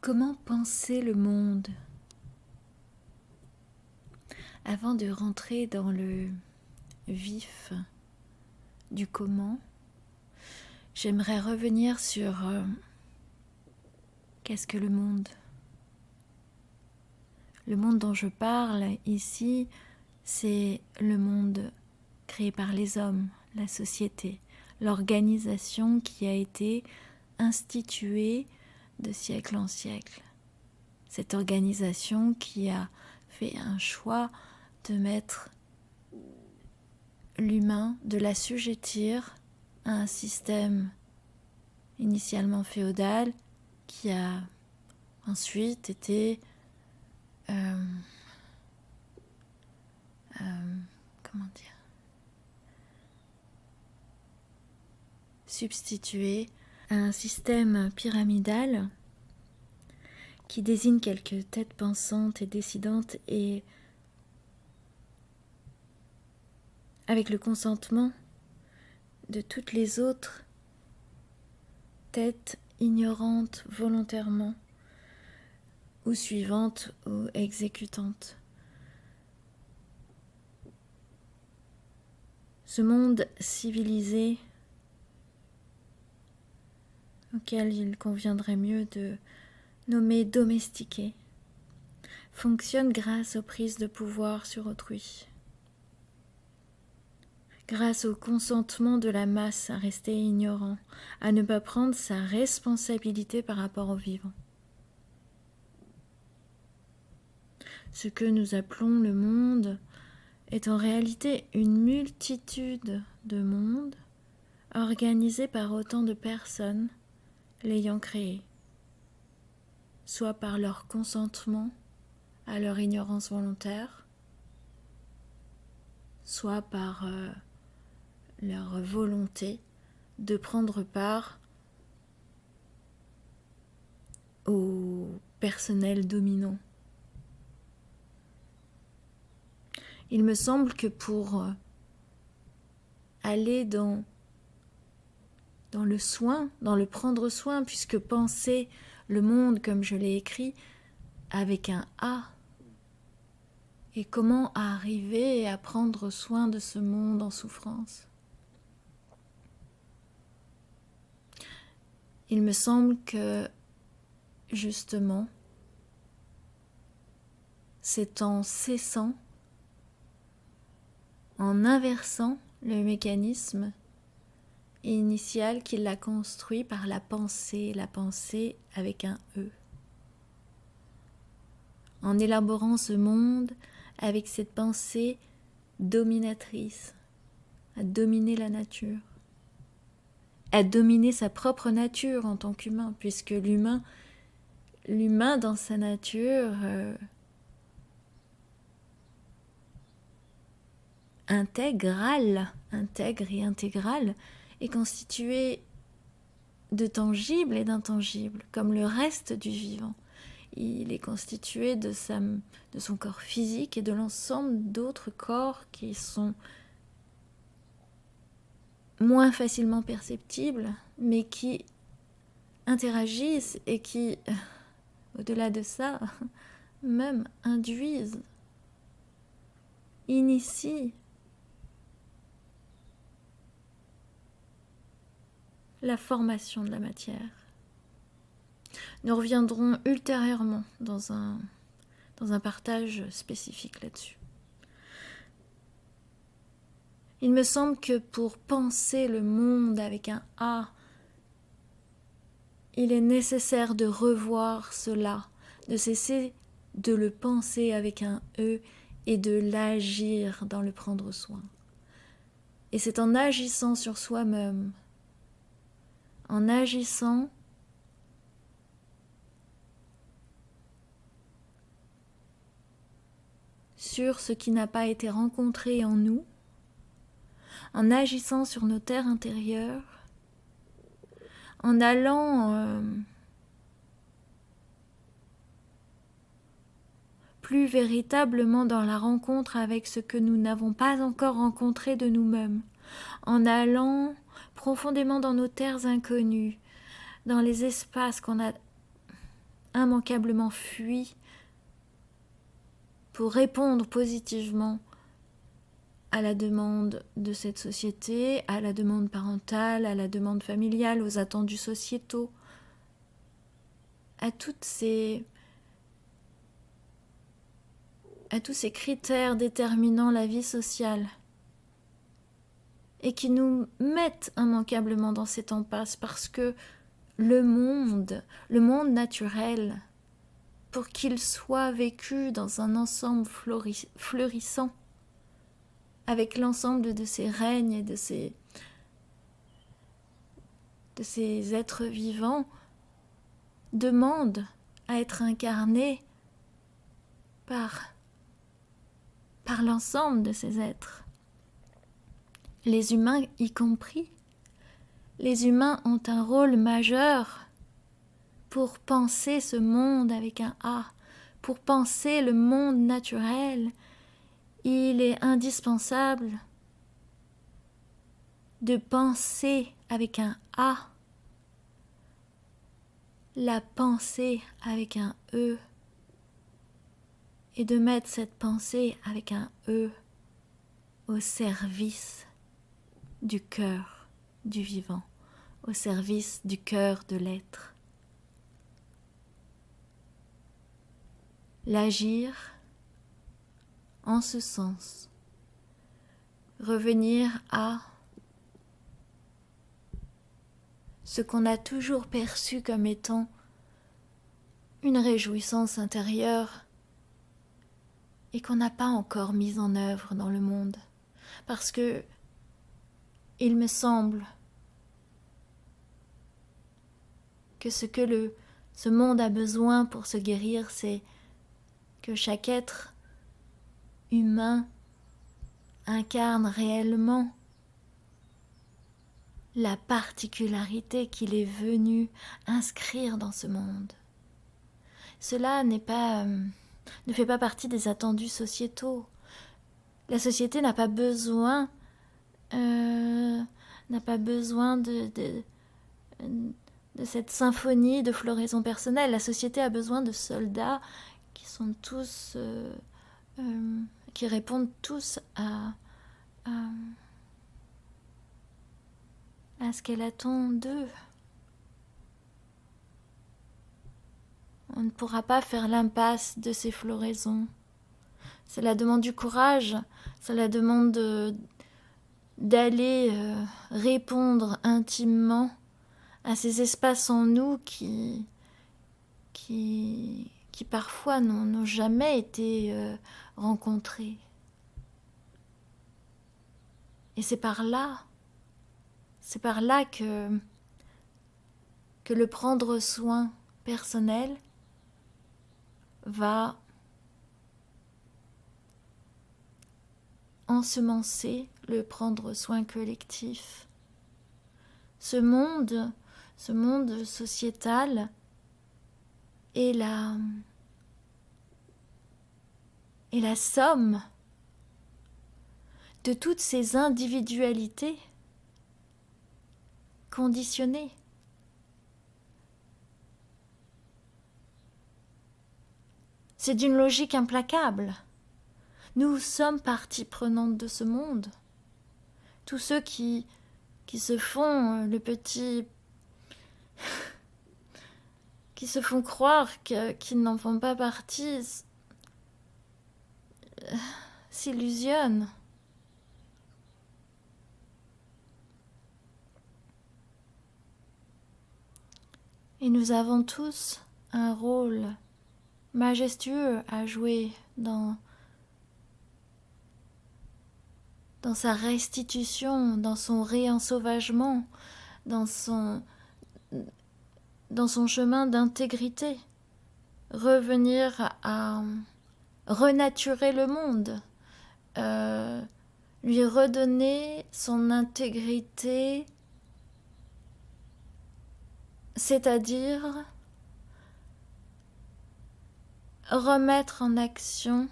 Comment penser le monde? Avant de rentrer dans le vif du comment, j'aimerais revenir sur qu'est-ce que le monde? Le monde dont je parle ici, c'est le monde créé par les hommes, la société, l'organisation qui a été instituée de siècle en siècle. Cette organisation qui a fait un choix de mettre l'humain, de l'assujettir à un système initialement féodal qui a ensuite été substitué à un système pyramidal qui désigne quelques têtes pensantes et décidantes et avec le consentement de toutes les autres têtes ignorantes volontairement ou suivantes ou exécutantes. Ce monde civilisé auquel il conviendrait mieux de nommer domestiqué fonctionne grâce aux prises de pouvoir sur autrui, grâce au consentement de la masse à rester ignorant, à ne pas prendre sa responsabilité par rapport au vivant. Ce que nous appelons le monde est en réalité une multitude de mondes organisés par autant de personnes l'ayant créé, soit par leur consentement à leur ignorance volontaire, soit par leur volonté de prendre part au personnel dominant. Il me semble que pour aller dans le soin, dans le prendre soin, puisque penser le monde comme je l'ai écrit avec un A, et comment arriver à prendre soin de ce monde en souffrance. Il me semble que justement, c'est en cessant, en inversant le mécanisme initial qu'il a construit par la pensée avec un E. En élaborant ce monde avec cette pensée dominatrice, à dominer la nature, à dominer sa propre nature en tant qu'humain, puisque l'humain dans sa nature intègre et intégrale, est constitué de tangible et d'intangible, comme le reste du vivant. Il est constitué de son corps physique et de l'ensemble d'autres corps qui sont moins facilement perceptibles, mais qui interagissent et qui, au-delà de ça, même induisent, initient la formation de la matière. Nous reviendrons ultérieurement dans un partage spécifique là-dessus. Il me semble que pour penser le monde avec un A, il est nécessaire de revoir cela, de cesser de le penser avec un E et de l'agir dans le prendre soin. Et c'est en agissant sur soi-même, en agissant sur ce qui n'a pas été rencontré en nous, en agissant sur nos terres intérieures, en allant plus véritablement dans la rencontre avec ce que nous n'avons pas encore rencontré de nous-mêmes, en allant profondément dans nos terres inconnues, dans les espaces qu'on a immanquablement fui pour répondre positivement à la demande de cette société, à la demande parentale, à la demande familiale, aux attendus sociétaux, à tous ces critères déterminant la vie sociale et qui nous mettent immanquablement dans cette impasse parce que le monde naturel, pour qu'il soit vécu dans un ensemble fleurissant, avec l'ensemble de ces règnes et de ces êtres vivants, demande à être incarné par l'ensemble de ces êtres. Les humains y compris. Les humains ont un rôle majeur pour penser ce monde avec un A, pour penser le monde naturel. Il est indispensable de penser avec un A, la pensée avec un E, et de mettre cette pensée avec un E au service du cœur du vivant, au service du cœur de l'être. L'agir en ce sens, revenir à ce qu'on a toujours perçu comme étant une réjouissance intérieure et qu'on n'a pas encore mise en œuvre dans le monde. Parce que il me semble que ce monde a besoin pour se guérir, c'est que chaque être humain incarne réellement la particularité qu'il est venu inscrire dans ce monde. Cela ne fait pas partie des attendus sociétaux. La société n'a pas besoin de cette symphonie de floraison personnelle. La société a besoin de soldats qui sont tous qui répondent tous à ce qu'elle attend d'eux. On ne pourra pas faire l'impasse de ces floraisons. Cela demande du courage, cela demande d'aller répondre intimement à ces espaces en nous qui parfois n'ont jamais été rencontrés. Et c'est par là que le prendre soin personnel va ensemencer le prendre soin collectif. Ce monde sociétal est la somme de toutes ces individualités conditionnées. C'est d'une logique implacable. Nous sommes partie prenante de ce monde. Tous ceux qui se font le petit... qui se font croire qu'ils n'en font pas partie s'illusionnent. Et nous avons tous un rôle majestueux à jouer dans sa restitution, dans son réensauvagement, dans son chemin d'intégrité. Revenir à renaturer le monde, lui redonner son intégrité, c'est-à-dire remettre en action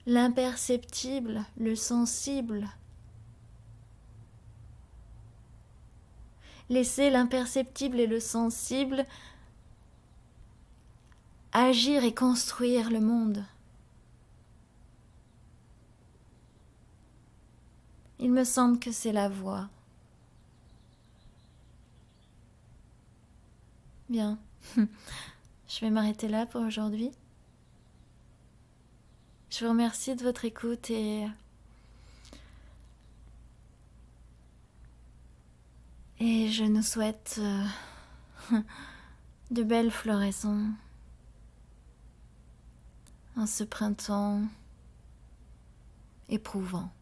l'imperceptible, le sensible, Laisser l'imperceptible et le sensible agir et construire le monde. Il me semble que c'est la voie. Bien, je vais m'arrêter là pour aujourd'hui. Je vous remercie de votre écoute et je nous souhaite de belles floraisons en ce printemps éprouvant.